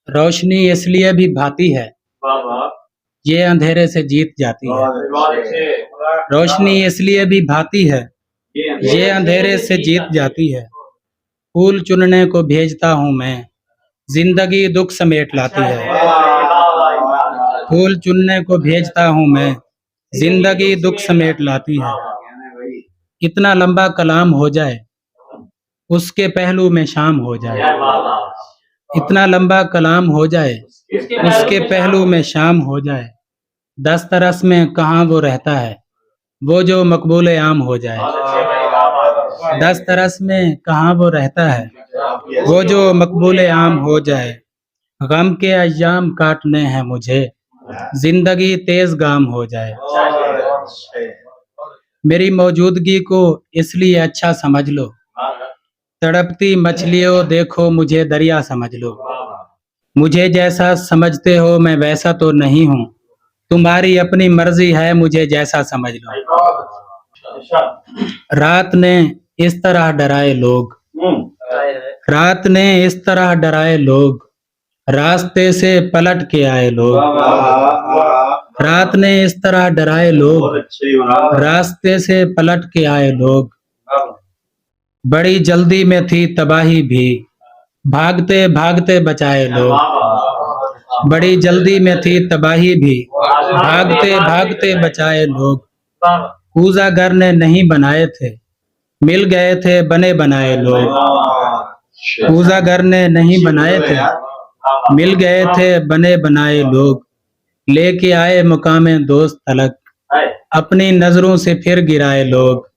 रोशनी इसलिए भी भाती है, ये अंधेरे से जीत जाती है। रोशनी इसलिए भी भाती है, ये अंधेरे से जीत जाती है। फूल चुनने को भेजता हूँ मैं, जिंदगी दुख समेट लाती है। फूल चुनने को भेजता हूँ मैं, जिंदगी दुख समेट लाती है। इतना लंबा कलाम हो जाए, उसके पहलू में शाम हो जाए। इतना लंबा कलाम हो जाए, उसके पहलू में शाम हो जाए। दस्तरस में कहाँ वो रहता है, वो जो मकबूल आम हो जाए। दस्तरस में कहाँ वो रहता है, वो जो मकबूल आम हो जाए। गम के अय्याम काटने हैं मुझे, जिंदगी तेज गाम हो जाए। मेरी मौजूदगी को इसलिए अच्छा समझ लो, तड़पती मछलियों देखो मुझे दरिया समझ लो। मुझे जैसा समझते हो मैं वैसा तो नहीं हूँ, तुम्हारी अपनी मर्जी है मुझे जैसा समझ लो। रात ने इस तरह डराए लोग, रात ने इस तरह डराए लोग, रास्ते से पलट के आए लोग। रात ने इस तरह डराए लोग, रास्ते से पलट के आए लोग। बड़ी जल्दी में थी तबाही भी, भागते भागते बचाए लोग। बड़ी जल्दी में थी तबाही भी, भागते भागते बचाए लोग। पूजा घर ने नहीं बनाए थे, मिल गए थे बने बनाए लोग। पूजा घर ने नहीं बनाए थे, मिल गए थे बने बनाए लोग। लेके आए मुकामे दोस्त तलक, अपनी नजरों से फिर गिराए लोग।